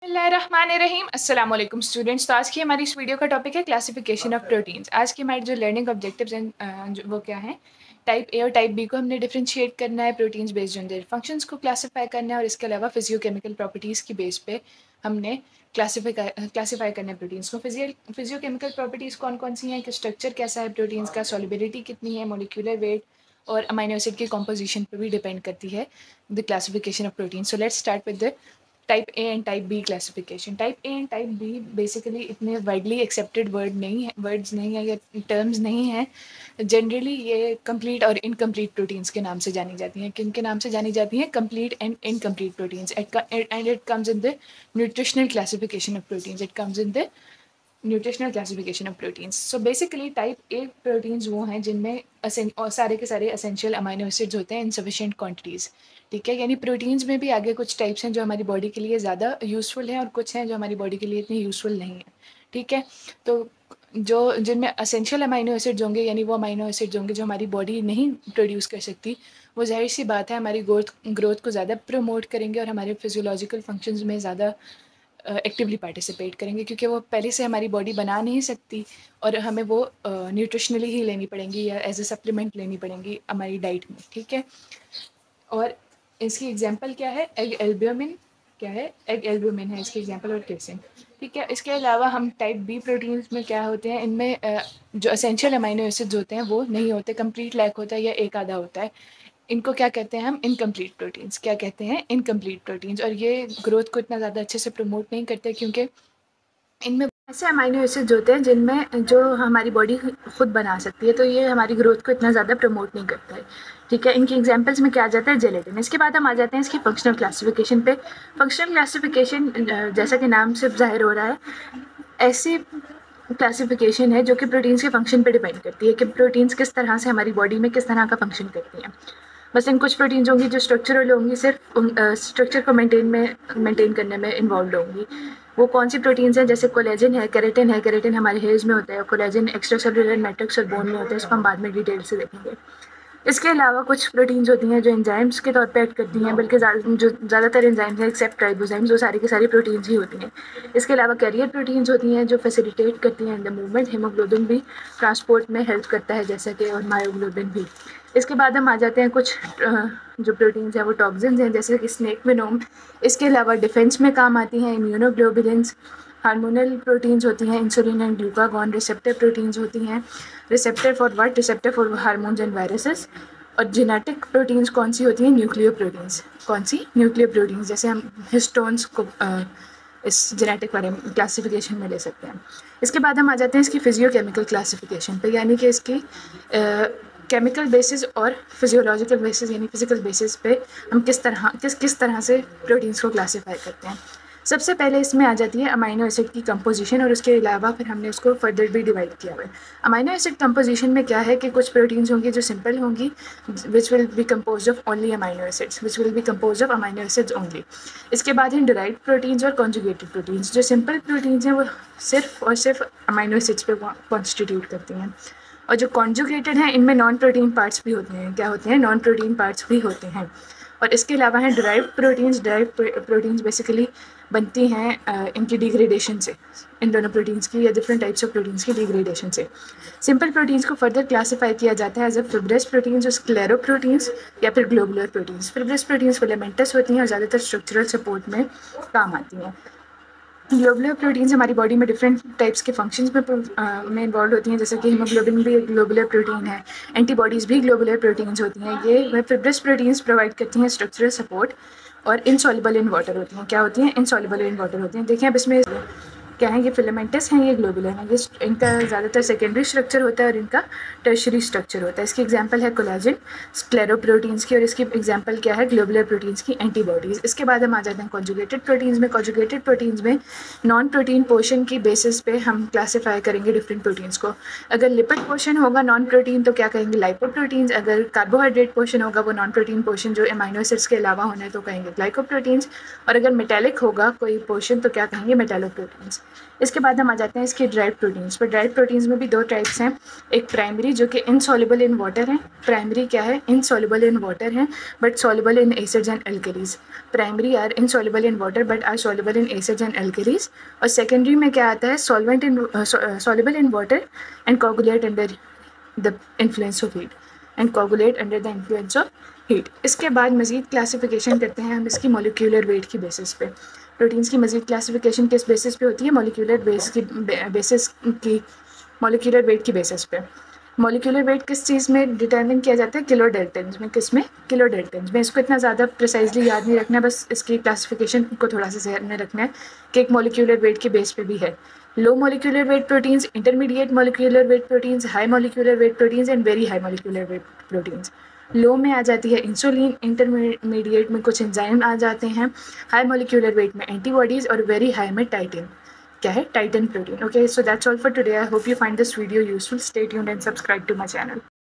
बिस्मिल्लाहिर्रहमानिर्रहीम अस्सलाम वालेकुम स्टूडेंट्स। तो आज की हमारी इस वीडियो का टॉपिक है क्लासिफिकेशन ऑफ प्रोटीन्स। आज की हमारे जो लर्निंग ऑब्जेक्टिव्स हैं वो क्या हैं? टाइप ए और टाइप बी को हमने डिफरेंशिएट करना है, proteins based on their functions को क्लासीफाई करना है और इसके अलावा फिजियोकेमिकल प्रॉपर्टीज़ की बेस पे हमने क्लासीफाई करना है प्रोटीन्स को। फिजियोकेमिकल प्रॉपर्टीज़ कौन कौन सी हैं, कि स्ट्रक्चर कैसा है प्रोटीन्स का, सॉल्युबिलिटी कितनी है, मोलिकुलर वेट और अमीनो एसिड की कॉम्पोजिशन पर भी डिपेंड करती है the classification of protein. So let's start with the type A and type B classification. Type A and type B basically इतने वाइडली एक्सेप्टेड वर्ड्स नहीं है या टर्म्स नहीं हैं। जनरली ये कंप्लीट और इनकम्प्लीट प्रोटीन्स के नाम से जानी जाती हैं। किन के नाम से जानी जाती हैं? Complete and incomplete proteins and it comes in the nutritional classification of proteins. It comes in the nutritional classification of proteins. So basically type A proteins वो हैं जिनमें सारे के सारे असेंशियल अमीनो एसिड्स होते हैं इन सफिशिएंट क्वांटिटीज़। ठीक है, यानी प्रोटीन्स में भी आगे कुछ टाइप्स हैं जो हमारी बॉडी के लिए ज़्यादा यूज़फुल हैं और कुछ हैं जो हमारी बॉडी के लिए इतनी यूज़फुल नहीं है। ठीक है, तो जो जिनमें असेंशियल अमीनो एसिड्स होंगे, यानी वो अमीनो एसिड्स होंगे जो हमारी बॉडी नहीं प्रोड्यूस कर सकती, वो ज़ाहिर सी बात है हमारी ग्रोथ को ज़्यादा प्रमोट करेंगे और हमारे फिजियोलॉजिकल फंक्शंस में ज़्यादा एक्टिवली पार्टिसिपेट करेंगे, क्योंकि वो पहले से हमारी बॉडी बना नहीं सकती और हमें वो न्यूट्रिशनली ही लेनी पड़ेंगी या एज ए सप्लीमेंट लेनी पड़ेंगी हमारी डाइट में। ठीक है, और इसकी एग्जांपल क्या है? Egg albumin. क्या है? एग एल्ब्यूमिन है इसकी एग्जांपल, और केसिन। ठीक है, इसके अलावा हम टाइप बी प्रोटीन्स में क्या होते हैं, इनमें जो असेंशियल अमीनो एसिड्स होते हैं वो नहीं होते, कंप्लीट लैक होता है या एक आधा होता है। इनको क्या कहते हैं हम? Incomplete proteins. क्या कहते हैं? Incomplete proteins. और ये ग्रोथ को इतना ज़्यादा अच्छे से प्रमोट नहीं करते, क्योंकि इनमें ऐसे अमीनो एसिड्स होते हैं जिनमें जो हमारी बॉडी खुद बना सकती है, तो ये हमारी ग्रोथ को इतना ज़्यादा प्रमोट नहीं करता है। ठीक है, इनकी एग्जांपल्स में क्या आ जाता है? जेलेटिन। इसके बाद हम आ जाते हैं इसकी फंक्शनल क्लासिफिकेशन पे। फंक्शनल क्लासिफिकेशन जैसा कि नाम से ज़ाहिर हो रहा है, ऐसी क्लासिफिकेशन है जो कि प्रोटीन्स के फंक्शन पे डिपेंड करती है कि प्रोटीन्स किस तरह से हमारी बॉडी में किस तरह का फंक्शन करती हैं। बस इन कुछ प्रोटीन्स होंगी जो स्ट्रक्चरल होंगी, सिर्फ स्ट्रक्चर को मेंटेन करने में इन्वॉल्व होंगी। वो कौन सी प्रोटीन्स हैं? जैसे कोलेजन है, केराटिन है। केराटिन हमारे हेयर्स में होता है, कोलेजन एक्स्ट्रा सेलुलर मैट्रिक्स और बोन में होता है। इसको हम बाद में डिटेल से देखेंगे। इसके अलावा कुछ प्रोटीन्स होती हैं जो एंजाइम्स के तौर पे एक्ट करती हैं, बल्कि जो ज़्यादातर एंजाइम्स हैं एक्सेप्ट राइबोसोम्स, वो सारी की सारी प्रोटीन्स ही होती हैं। इसके अलावा कैरियर प्रोटीन्स होती हैं जो फैसिलिटेट करती हैं इन द मूवमेंट। हीमोग्लोबिन भी ट्रांसपोर्ट में हेल्प करता है, जैसा कि, और मायोग्लोबिन भी। इसके बाद हम आ जाते हैं कुछ जो प्रोटीन्स हैं वो टॉक्सिन्स हैं, जैसे कि स्नेक वेनोम। इसके अलावा डिफेंस में काम आती हैं इम्यूनोग्लोबुलिन्स। हार्मोनल प्रोटीन्स होती हैं insulin and glucagon. Receptor proteins होती हैं, receptor for what? Receptor for hormones and viruses. और जेनेटिक प्रोटीन्स कौन सी होती हैं? Nuclear proteins. कौन सी? Nuclear proteins. जैसे हम हिस्टोन्स को इस जेनेटिक बारे में क्लासिफिकेशन में ले सकते हैं। इसके बाद हम आ जाते हैं इसकी फिजियोकेमिकल क्लासिफिकेशन पे, यानी कि इसकी केमिकल बेसिस और फिजियोलॉजिकल बेसिस यानी फिजिकल बेसिस पे हम किस तरह से प्रोटीन्स को क्लासीफाई करते हैं। सबसे पहले इसमें आ जाती है अमीनो एसिड की कंपोजिशन, और उसके अलावा फिर हमने उसको फर्दर भी डिवाइड किया हुआ है। अमीनो एसिड कंपोजिशन में क्या है कि कुछ प्रोटीन्स होंगी जो सिंपल होंगी, which will be composed of only amino acids, which will be composed of amino acids only. इसके बाद हैं डिराइव्ड प्रोटीन्स और कॉन्जुगेटेड प्रोटीन्स। जो सिंपल प्रोटीन्स हैं वो सिर्फ और सिर्फ अमीनो एसिड्स पे कॉन्स्टिट्यूट करती हैं, और जो कॉन्जुगेटेड हैं इनमें नॉन प्रोटीन पार्ट्स भी होते हैं। क्या होते हैं? नॉन प्रोटीन पार्ट्स भी होते हैं। और इसके अलावा हैं derived proteins. Derived proteins basically बनती हैं इनकी डिग्रेडेशन से, इन दोनों प्रोटीन्स की या डिफरेंट टाइप्स ऑफ प्रोटीन्स की डिग्रेडेशन से। सिंपल प्रोटीन्स को फर्दर क्लासीफाई किया जाता है एज अ फिब्रस प्रोटीन्स और स्क्लेरोप्रोटीन्स या फिर globular proteins. Fibrous proteins filamentous होती हैं और ज़्यादातर स्ट्रक्चरल सपोर्ट में काम आती हैं। ग्लोबुलर प्रोटीन्स हमारी बॉडी में डिफरेंट टाइप्स के फंक्शंस में इन्वॉल्व होती हैं, जैसे कि हीमोग्लोबिन भी एक ग्लोबुलर प्रोटीन है, एंटीबॉडीज़ भी ग्लोबुलर प्रोटीन्स होती हैं। ये फिब्रस प्रोटीन्स प्रोवाइड करती हैं स्ट्रक्चरल सपोर्ट और इनसॉल्युबल इन वाटर होती हैं। क्या होती हैं? इनसॉल्युबल इन वाटर होती हैं। देखिए अब इसमें क्या है, ये फिलामेंटस हैं, ये ग्लोबुलर हैं। ये इनका ज़्यादातर सेकेंडरी स्ट्रक्चर होता है और इनका टर्शरी स्ट्रक्चर होता है। इसकी एग्जांपल है कोलेजन, स्क्लेरोप्रोटीन्स की, और इसकी एग्जांपल क्या है? ग्लोबुलर प्रोटीन्स की एंटीबॉडीज़। इसके बाद हम आ जाते हैं कॉन्जुगेटेड प्रोटीन्स में। कॉन्जुगेटेड प्रोटीन्स में नॉन प्रोटीन पोर्शन की बेसिस पे हम क्लासीफाई करेंगे डिफरेंट प्रोटीन्स को। अगर लिपिड पोर्शन होगा नॉन प्रोटीन तो क्या कहेंगे? लाइपोप्रोटीन्स। अगर कार्बोहाइड्रेट पोर्शन होगा वो नॉन प्रोटीन पोर्शन जो अमीनो एसिड्स के अलावा होना है तो कहेंगे ग्लाइकोप्रोटीन्स। और अगर मेटेलिक होगा कोई पोर्शन तो क्या कहेंगे? मेटेलोप्रोटीन्स। इसके बाद हम आ जाते हैं इसके ड्राइव प्रोटीन्स पर। ड्राइव प्रोटीन्स में भी दो टाइप्स हैं, एक प्राइमरी जो कि इनसॉल्युबल इन वाटर है। प्राइमरी क्या है? इनसॉल्युबल इन वाटर है but soluble in acids and alkalis. Primary are insoluble in water but are soluble in acids and alkalis. और सेकेंडरी में क्या आता है? Solvent in soluble in water and coagulate under the influence of heat and coagulate under the influence of heat. इसके बाद मज़ीद classification करते हैं हम इसकी मॉलिक्यूलर वेट की बेसिस पे। प्रोटीन्स की मज़ीद क्लासिफिकेशन किस बेसिस पे होती है? मॉलिक्यूलर वेट की बेसिस पे। मॉलिक्यूलर वेट किस चीज़ में डिटरमिन किया जाता है? किलो डेल्टन्स में। किस में? किलो डेल्टन्स में। इसको इतना ज़्यादा प्रिसाइजली याद नहीं रखना है, बस इसकी क्लासिफिकेशन को थोड़ा सा जहन में रखना है कि एक मॉलिक्यूलर वेट के बेस पे भी है। Low molecular weight proteins, intermediate molecular weight proteins, high molecular weight proteins and very high molecular weight proteins. Low में आ जाती है इंसुलिन, इंटरमीडिएट में कुछ एंजाइम आ जाते हैं, हाई मॉलिक्यूलर वेट में एंटीबॉडीज़ और वेरी हाई में टाइटिन। क्या है? Titan protein. Okay, so that's all for today. I hope you find this video useful. Stay tuned and subscribe to my channel.